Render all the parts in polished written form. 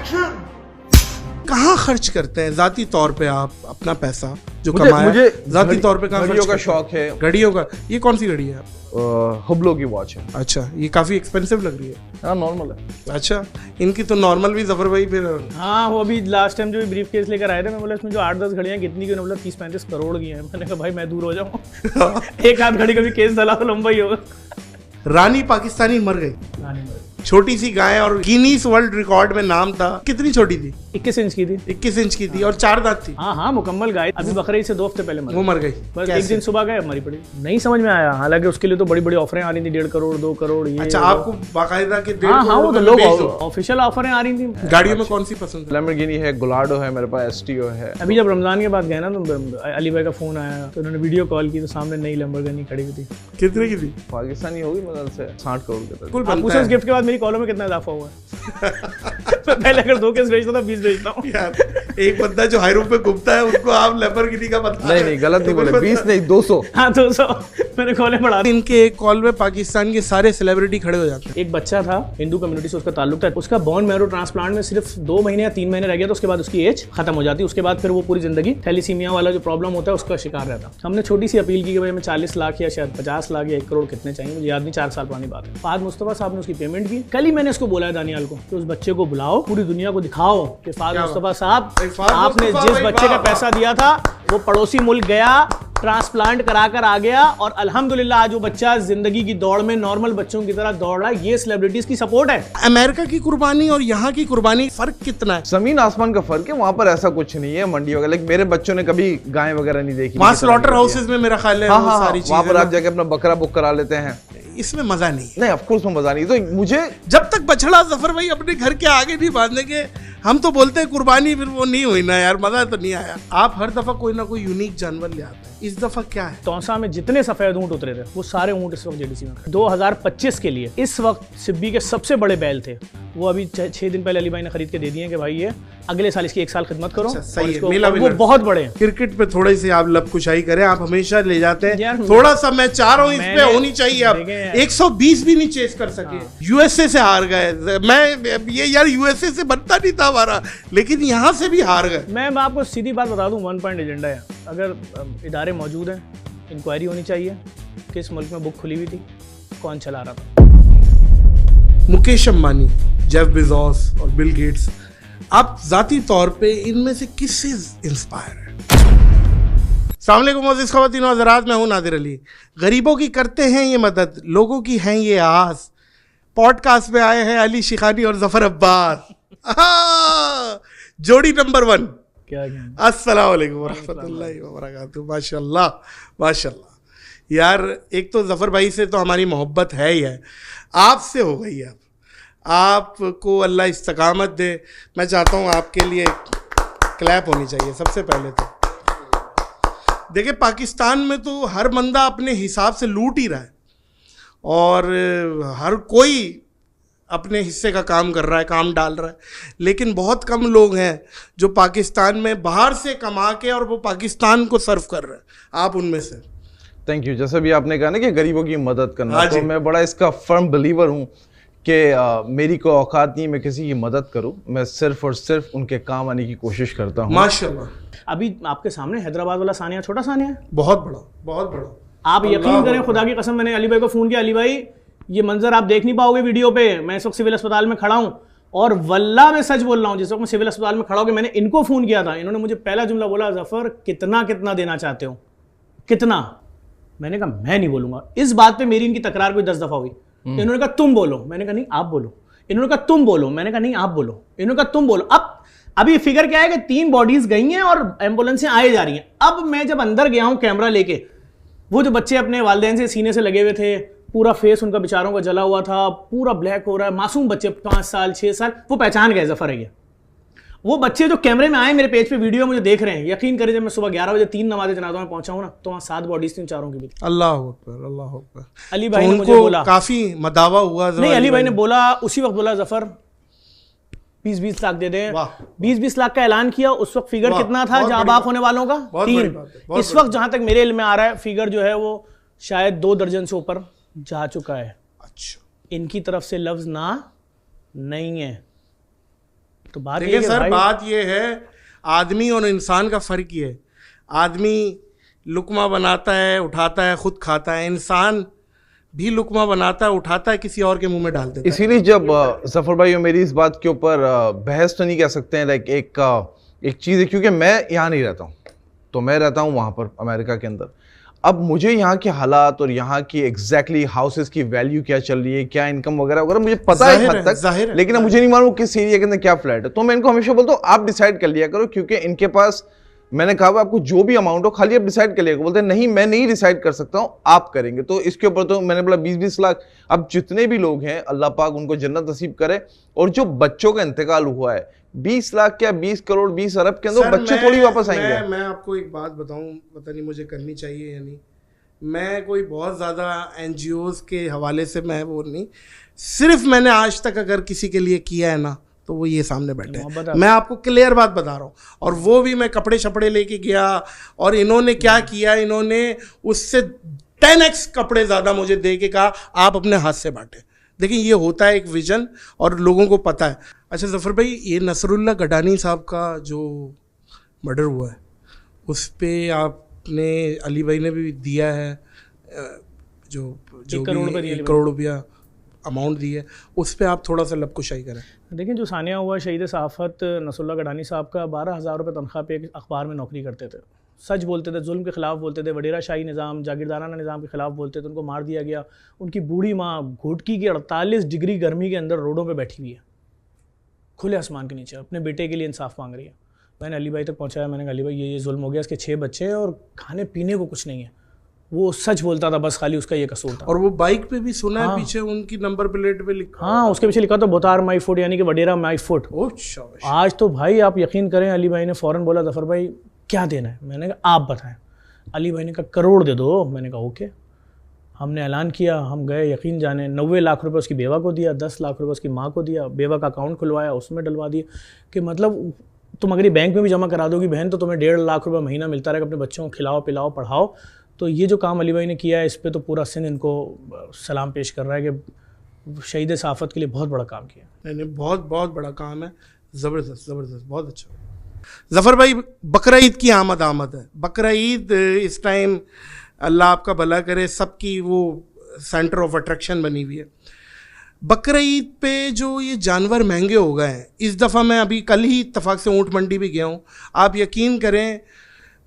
अच्छा, कहाँ खर्च करते हैं जाती तौर पे आप अपना पैसा जो कमाया? मुझे जाती तौर पे कहाँ घड़ियों खर्च का करते शौक है। हैं? घड़ियों का, ये कौन सी घड़ी है? हुब्लो की वॉच है। अच्छा, ये काफी एक्सपेंसिव लग रही है। हाँ, नॉर्मल है। अच्छा, इनकी तो नॉर्मल भी जफर भाई फिर। हाँ, वो अभी लास्ट टाइम जो ब्रीफ केस लेकर आए थे, मैं बोला इसमें जो 8-10 घड़ियां कितनी की, बोला 30-35 करोड़ की हैं। मैंने कहा भाई मैं दूर हो जाऊँ एक आध घड़ी का भी केस चला तो लंबा ही होगा। रानी पाकिस्तानी मर गई। रानी मर गई। छोटी सी गाय और गिनीज वर्ल्ड रिकॉर्ड में नाम था। कितनी छोटी थी? 21 इंच की थी। 21 इंच की थी और 4 दांत थी। हाँ, मुकम्मल गाय। अभी बकरीद से 2 हफ्ते पहले वो मर गई। बस कैसे? एक दिन सुबह गए, मरी पड़ी। नहीं समझ में आया। हालांकि उसके लिए तो बड़ी बड़ी ऑफरें आ रही थी, 1.5 करोड़ 2 करोड़ ये। अच्छा, आपको बाकायदा के 1.5 हाँ, करोड़ वो तो रुपए लोग बेच दो। ऑफिशियल ऑफरें आ रही थी। गाड़ियों में कौन सी पसंद है? लैम्बोर्गिनी है, गुलाडो है, मेरे पास एसटीओ है। अभी जब रमजान के बाद गए ना, तो अली भाई का फोन आया, तो उन्होंने वीडियो कॉल की, तो सामने नई लैम्बोर्गिनी खड़ी हुई थी। कितने की थी? पाकिस्तानी होगी मतलब से 60 करोड़ के तक। कुल आप बनता पूछो है। उस गिफ्ट के बाद मेरी कॉलों में कितना इजाफा हुआ है। पहले अगर 2 केस बेचता था, 20 बेचता हूँ। यार, एक बंदा जो हाई रूफ पे घूमता है उसको आप लैम्बोर्गिनी का बता नहीं नहीं, गलत नहीं बोले, 20 नहीं 200। हाँ, 200 मैंने कॉलें बढ़ा दी। इनके एक कॉल में पाकिस्तान के सारे सेलिब्रिटी खड़े हो जाते हैं। एक बच्चा था, हिंदू कम्युनिटी से उसका ताल्लुक था। उसका बोन मैरो ट्रांसप्लांट में सिर्फ 2 महीने या 3 महीने रह गया, तो उसके बाद उसकी एज खत्म हो जाती है। उसके बाद फिर वो पूरी जिंदगी थैलीसीमिया वाला जो प्रॉब्लम होता है उसका शिकार रहता। हमने छोटी सी अपील की कि भाई हमें 40 लाख या शायद 50 लाख या 1 करोड़ कितने चाहिए, मुझे याद नहीं, 4 साल पुरानी बात है। फाद मुस्तफा साहब ने उसकी पेमेंट की। कल ही मैंने उसको बोला है दानियाल को कि उस बच्चे को बुलाओ, पूरी दुनिया को दिखाओ कि फाद मुस्तफा साहब, फाद आपने मुस्तफा जिस भाई, बच्चे का वाह, पैसा दिया था वो पड़ोसी मुल्क गया, ट्रांसप्लांट कराकर आ गया, और अल्हम्दुलिल्लाह आज वो बच्चा जिंदगी की दौड़ में नॉर्मल बच्चों की तरह दौड़ रहा है। ये सेलिब्रिटीज की सपोर्ट है। अमेरिका की कुर्बानी और यहाँ की कुर्बानी फर्क कितना है? जमीन आसमान का फर्क है। वहाँ पर ऐसा कुछ नहीं है मंडी वगैरह। लाइक मेरे बच्चों ने कभी गाय वगैरह नहीं देखी। वहाँ स्लॉटर हाउसेज में मेरा ख्याल है हाँ वो हाँ, सारी वहाँ पर चीजें आप जाके अपना बकरा बुक करा लेते हैं। इसमें मजा नहीं है। नहीं, ऑफ कोर्स में मजा नहीं। तो मुझे जब तक बछड़ा जफर भाई अपने घर के आगे नहीं बांधेंगे, हम तो बोलते हैं कुर्बानी, फिर वो नहीं हुई ना यार, मजा तो नहीं आया। आप हर दफा कोई ना कोई यूनिक जानवर ले आते हैं, इस दफा क्या है? तौसा में जितने सफेद ऊंट उतरे थे वो सारे ऊंट इस वक्त जेडीसी में 2025 के लिए इस वक्त सिब्बी के सबसे बड़े बैल थे। वो अभी 6 दिन पहले अली भाई ने खरीद के दे दिए कि भाई ये अगले साल इसकी 1 साल खिदमत करो। अच्छा, सही और है, इसको- मेला और वो विनर। बहुत बड़े हैं। क्रिकेट पे थोड़ी सी आप लब कुशाई करें, आप हमेशा ले जाते यार, हैं। थोड़ा सा मैं चाह रहा हूँ इस पे मैंने- होनी चाहिए। अब देखें यार। 120 भी नहीं चेस कर सके। यूएसए से हार गए। मैं ये यार यूएसए से बनता नहीं था हमारा, लेकिन यहाँ से भी हार गए। मैं आपको सीधी बात बता दूं, 1 पॉइंट एजेंडा है। अगर इदारे मौजूद हैं, इंक्वायरी होनी चाहिए, किस मुल्क में बुक खुली हुई थी, कौन चला रहा था। मुकेश अंबानी, जेफ बेजोस और बिल गेट्स, आप जाती तौर पे इनमें से किससे इंस्पायर है? अस्सलाम वालेकुम मोअज़्ज़िज़ ख़वातीन व हज़रात, मैं हूं नादिर अली। गरीबों की करते हैं ये मदद, लोगों की हैं ये आस। पॉडकास्ट में आए हैं अली शिखानी और जफर अब्बास। जोड़ी नंबर 1। क्या अस्सलाम वालेकुम वरहमतुल्लाहि वबरकातुहू। माशाल्लाह माशाल्लाह। यार, एक तो जफर भाई से तो हमारी मोहब्बत है ही है, आपसे हो गई है। अब आपको अल्लाह इस्तकामत दे। मैं चाहता हूँ आपके लिए क्लैप होनी चाहिए सबसे पहले तो। देखिए, पाकिस्तान में तो हर बंदा अपने हिसाब से लूट ही रहा है और हर कोई अपने हिस्से का काम कर रहा है, काम डाल रहा है, लेकिन बहुत कम लोग हैं जो पाकिस्तान में बाहर से कमा के और वो पाकिस्तान को सर्व कर रहे हैं। आप उनमें से। Thank you. जैसे भी आपने कहा ना कि गरीबों की मदद करना, हाँ तो जी। मैं बड़ा इसका फर्म बिलीवर हूँ कि मेरी कोई औकात नहीं मैं किसी की मदद करूँ। मैं सिर्फ और सिर्फ उनके काम आने की कोशिश करता हूँ। माशाल्लाह। अभी आपके सामने हैदराबाद वाला सानिया, छोटा सानिया है, बहुत बड़ा, बहुत बड़ा। आप यकीन करें, खुदा की कसम, मैंने अली भाई को फ़ोन किया, अली भाई ये मंजर आप देख नहीं पाओगे वीडियो पे, मैं इस वक्त सिविल अस्पताल में खड़ा हूँ, और वल्लाह मैं सच बोल रहा हूँ, जिस वक्त मैं सिविल अस्पताल में खड़ा होकर मैंने इनको फ़ोन किया था, इन्होंने मुझे पहला जुमला बोला, जफ़र कितना कितना देना चाहते हो, कितना? मैंने कहा मैं नहीं बोलूँगा। इस बात पर मेरी इनकी तकरार कोई 10 दफ़ा हुई। इन्होंने कहा तुम बोलो, मैंने कहा नहीं आप बोलो। इन्होंने कहा तुम बोलो, मैंने कहा नहीं आप बोलो। इन्होंने कहा तुम बोलो। अब अभी फिगर क्या है कि 3 बॉडीज गई हैं और एम्बुलेंसें आए जा रही हैं। अब मैं जब अंदर गया हूं कैमरा लेके, वो जो बच्चे अपने वालिदैन से सीने से लगे हुए थे, पूरा फेस उनका बेचारों का जला हुआ था, पूरा ब्लैक हो रहा है, मासूम बच्चे 5 साल 6 साल, वो पहचान गए जफर है ये। वो बच्चे जो कैमरे में आए मेरे पेज पे वीडियो मुझे देख रहे हैं, यकीन करें जब मैं सुबह 11 बजे 3 नमाज़ जनाजा में पहुंचा हूं ना, तो वहां 7 बॉडीज थी चारों की भी। अल्लाह अकबर, अल्लाह अकबर। अली भाई तो ने मुझे उनको बोला, काफी मदावा हुआ। नहीं अली भाई ने बोला, उसी वक्त बोला जफर 20-20 लाख दे दें। 20-20 लाख का ऐलान किया। उस वक्त फिगर कितना था जहां बाक होने वालों का? 3। इस वक्त जहां तक मेरे इल्म में आ रहा है फिगर जो है वो शायद 2 दर्जन से ऊपर जा चुका है। अच्छा, इनकी तरफ से लफ्ज ना नहीं है। तो बात देखिए सर, बात ये है, आदमी और इंसान का फर्क ये है। आदमी लुकमा बनाता है, उठाता है, खुद खाता है। इंसान भी लुकमा बनाता है, उठाता है, किसी और के मुंह में डाल देता है। इसीलिए जब जफर भाई और मेरी इस बात के ऊपर बहस तो नहीं कह सकते हैं, लाइक एक चीज़ है, क्योंकि मैं यहाँ नहीं रहता हूँ, तो मैं रहता हूँ वहाँ पर अमेरिका के अंदर। अब मुझे यहाँ के हालात और यहाँ की एग्जैक्टली हाउसेस की वैल्यू क्या चल रही है, क्या इनकम वगैरह वगैरह मुझे पता है हद तक, लेकिन अब मुझे नहीं मालूम किस एरिया के अंदर क्या फ्लैट है। तो मैं इनको हमेशा बोलता हूँ आप डिसाइड कर लिया करो, क्योंकि इनके पास, मैंने कहा आपको जो भी अमाउंट हो खाली आप डिसाइड कर लिया। बोलते हैं नहीं मैं नहीं डिसाइड कर सकता हूँ, आप करेंगे। तो इसके ऊपर तो मैंने बोला 20-20 लाख। अब जितने भी लोग हैं अल्लाह पाक उनको जन्नत नसीब करे। और जो बच्चों का इंतकाल हुआ है 20 लाख क्या 20 करोड़ 20 अरब के अंदर बच्चे थोड़ी वापस आएंगे। मैं आपको एक बात बताऊं, पता नहीं मुझे करनी चाहिए या नहीं। मैं कोई बहुत ज़्यादा NGOs के हवाले से मैं वो नहीं, सिर्फ मैंने आज तक अगर किसी के लिए किया है ना तो वो ये सामने बैठे हैं। मैं आपको क्लियर बात बता रहा हूँ। और वो भी मैं कपड़े शपड़े लेके गया, और इन्होंने क्या किया, इन्होंने उससे 10x कपड़े ज़्यादा मुझे दे के कहा आप अपने हाथ से बांटे। देखिए ये होता है एक विजन, और लोगों को पता है। अच्छा जफ़र भाई, ये नसरुल्लाह गडानी साहब का जो मर्डर हुआ है उस पर आपने, अली भाई ने भी दिया है जो 1 करोड़ रुपया अमाउंट दी है, उस पर आप थोड़ा सा लबकुशाई करें। देखिए जो सानिया हुआ शहीद सहाफ़त नसरुल्लाह गडानी साहब का 12,000 रुपये तनख्वाह पे एक अखबार में नौकरी करते थे। सच बोलते थे, जुल्म के ख़िलाफ़ बोलते थे, वडेरा शाही निज़ाम जागीरदाराना निज़ाम के ख़िलाफ़ बोलते थे। उनको मार दिया गया। उनकी बूढ़ी माँ घुटकी की 48 डिग्री गर्मी के अंदर रोडों पे बैठी हुई है, खुले आसमान के नीचे, अपने बेटे के लिए इंसाफ मांग रही है। मैंने अली भाई तक पहुँचाया, मैंने कहा अली भाई ये जुल्म हो गया, इसके 6 बच्चे हैं और खाने पीने को कुछ नहीं है। वो सच बोलता था, बस खाली उसका ये कसूर था। और वो बाइक पे भी सुना है, पीछे उनकी नंबर प्लेट पे लिखा, हाँ उसके पीछे लिखा था बोतार माई फुट, यानी कि वडेरा माई फुट। आज तो भाई आप यकीन करें, अली भाई ने फ़ौरन बोला जफ़र भाई क्या देना है। मैंने कहा आप बताएं। अली भाई ने कहा करोड़ दे दो। मैंने कहा ओके। हमने ऐलान किया, हम गए, यकीन जाने 90 लाख रुपए उसकी बेवा को दिया, 10 लाख रुपए उसकी माँ को दिया, बेवा का अकाउंट खुलवाया, उसमें डलवा दिए कि मतलब तुम अगर ये बैंक में भी जमा करा दोगी बहन तो तुम्हें 1.5 लाख रुपये महीना मिलता रहेगा, अपने बच्चों को खिलाओ पिलाओ पढ़ाओ। तो ये जो काम अली भाई ने किया है, इस पर तो पूरा सिंध इनको सलाम पेश कर रहा है कि शहीद सहाफ़त के लिए बहुत बड़ा काम किया। नहीं बहुत बहुत बड़ा काम है, ज़बरदस्त ज़बरदस्त, बहुत अच्छा। ज़फ़र भाई बकरा ईद की आमद है। बकरा ईद इस टाइम अल्लाह आपका भला करे, सबकी वो सेंटर ऑफ अट्रैक्शन बनी हुई है। बकरा ईद पे जो ये जानवर महंगे हो गए हैं, इस दफ़ा मैं अभी कल ही इत्तेफाक से ऊँट मंडी भी गया हूँ। आप यकीन करें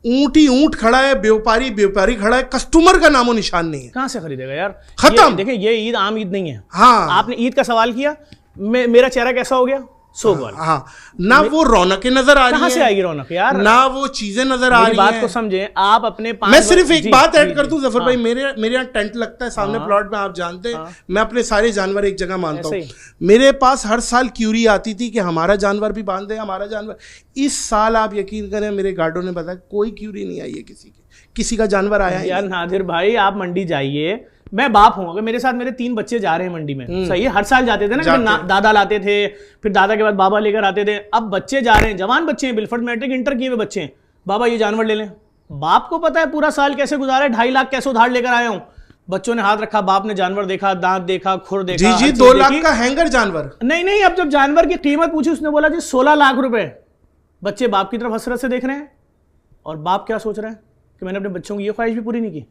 ऊँट ही ऊँट खड़ा है, व्यापारी खड़ा है, कस्टमर का नामो निशान नहीं है। कहाँ से खरीदेगा यार, खत्म। देखिए ये ईद आम ईद नहीं है। हाँ आपने ईद का सवाल किया, मेरा चेहरा कैसा हो गया, सोगवाल। हाँ ना वो रौनकें नजर आ रही हैं, कहाँ से आएगी रौनक यार, ना वो चीजें नजर आ रही हैं। बात को समझें आप अपने। मैं सिर्फ एक बात ऐड कर दूं जफर भाई, मेरे यहाँ टेंट लगता है सामने प्लॉट में, आप जानते हैं मैं अपने सारे जानवर एक जगह मानता हूँ। मेरे पास हर साल क्यूरी आती थी कि हमारा जानवर भी बांध दे, हमारा जानवर। इस साल आप यकीन करें मेरे गार्डों ने बताया कोई क्यूरी नहीं आई है, किसी का जानवर आया यार। नादिर भाई आप मंडी जाइए, मैं बाप हूँ, अगर मेरे साथ मेरे 3 बच्चे जा रहे हैं मंडी में, सही है, हर साल जाते थे ना, दादा लाते थे, फिर दादा के बाद बाबा लेकर आते थे। अब बच्चे जा रहे हैं, जवान बच्चे हैं, बिल्फर्ड मैट्रिक इंटर किए हुए बच्चे हैं, बाबा ये जानवर ले लें। बाप को पता है पूरा साल कैसे गुजारा है, 2.5 लाख कैसे उधार लेकर आया हूँ। बच्चों ने हाथ रखा, बाप ने जानवर देखा, दांत देखा, खुर देखा, जी 2 लाख का हैंगर जानवर। नहीं, अब जब जानवर की कीमत पूछी उसने बोला जी 16 लाख रुपए। बच्चे बाप की तरफ हसरत से देख रहे हैं, और बाप क्या सोच रहे हैं कि मैंने अपने बच्चों की ये ख्वाहिश भी पूरी नहीं की।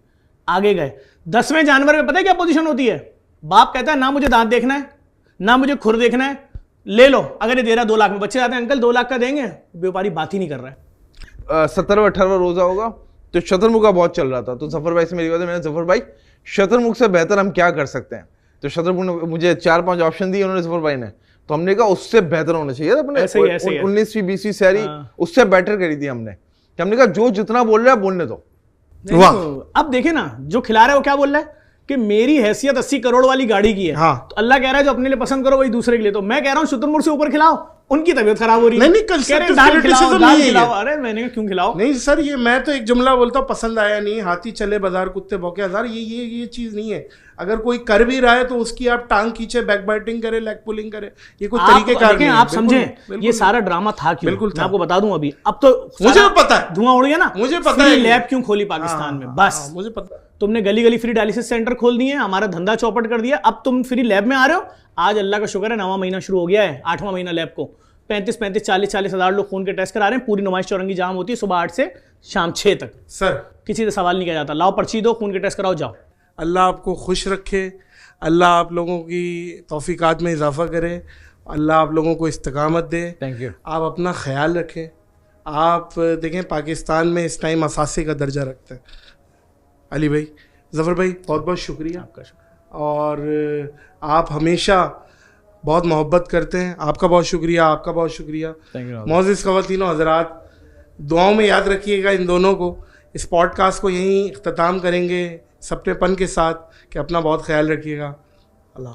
आगे गए, 10वें जानवर में पता है क्या पोजीशन होती है, बाप कहता है ना मुझे दांत देखना है, ना मुझे खुर देखना है, ले लो। अगर ये दे रहा 2 लाख में, बच्चे जाते हैं अंकल 2 लाख का देंगे, व्यापारी बात ही नहीं कर रहा है। 17वां-18वां रोजा होगा तो शतरमुख का बहुत चल रहा था, तो जफर भाई से मेरी बात है, मैंने जफर भाई शतरमुख से बेहतर हम क्या कर सकते हैं, तो शतरमुख ने मुझे 4-5 ऑप्शन दिए उन्होंने जफर भाई ने, तो हमने कहा उससे बेहतर होना चाहिए अपने 19वीं 20वीं सैरी उससे बेटर करी थी हमने कहा जो जितना बोल रहा है बोलने दो। तो अब देखे ना जो खिला रहा है वो क्या बोल रहा है कि मेरी हैसियत 80 करोड़ वाली गाड़ी की है। हाँ। तो अल्लाह कह रहा है जो अपने लिए पसंद करो वही दूसरे के लिए। तो मैं कह रहा हूँ शुतुरमुर्ग से ऊपर खिलाओ, उनकी तबीयत खराब हो रही है। नहीं दाल खिलाओ। अरे मैंने क्यों खिलाओ? नहीं सर, ये मैं तो एक जुमला बोलता हूँ, पसंद आया नहीं, हाथी चले बाजार कुत्ते भौंके हजार, ये चीज नहीं है। अगर कोई कर भी रहा है तो उसकी आप टांग खींचे, बैक बाइटिंग करे, लेग पुलिंग करे, ये कोई तरीकेकार नहीं है। आप समझें ये सारा ड्रामा था क्यों? बिल्कुल मैं आपको बता दूं अभी, अब तो मुझे पता है, धुआं उड़ गया ना, मुझे पता है लैब क्यों खोली पाकिस्तान में, बस मुझे पता है। तुमने गली गली फ्री डायलिसिस सेंटर खोल दिए, हमारा धंधा चौपट कर दिया, अब तुम फ्री लैब में आ रहे हो। आज अल्लाह का शुक्र है 9वां महीना शुरू हो गया है, 8वां महीना लैब को, 35 40 हज़ार लोग खून के टेस्ट करा रहे हैं। पूरी नुमाइश चौरंगी जाम होती है सुबह 8 से शाम 6 तक। सर किसी से सवाल नहीं किया जाता, लाओ पर्ची दो, खून के टेस्ट कराओ, जाओ। अल्लाह आपको खुश रखे, अल्लाह आप लोगों की तौफीकात में इजाफा करे, अल्लाह आप लोगों को इस्तकामत दे। Thank you. आप अपना ख्याल रखें। आप देखें पाकिस्तान में इस टाइम असासे का दर्जा रखते हैं। अली भाई, ज़फ़र भाई, बहुत बहुत शुक्रिया। आपका शुक्रिया। और आप हमेशा बहुत मोहब्बत करते हैं, आपका बहुत शुक्रिया, आपका बहुत शुक्रिया। Thank you. मोअज़्ज़िज़ ख़वातीन और हज़रात, दुआओं में याद रखिएगा इन दोनों को। इस पॉडकास्ट को यहीं इख्तिताम करेंगे इस अपनेपन के साथ कि अपना बहुत ख्याल रखिएगा। अल्लाह।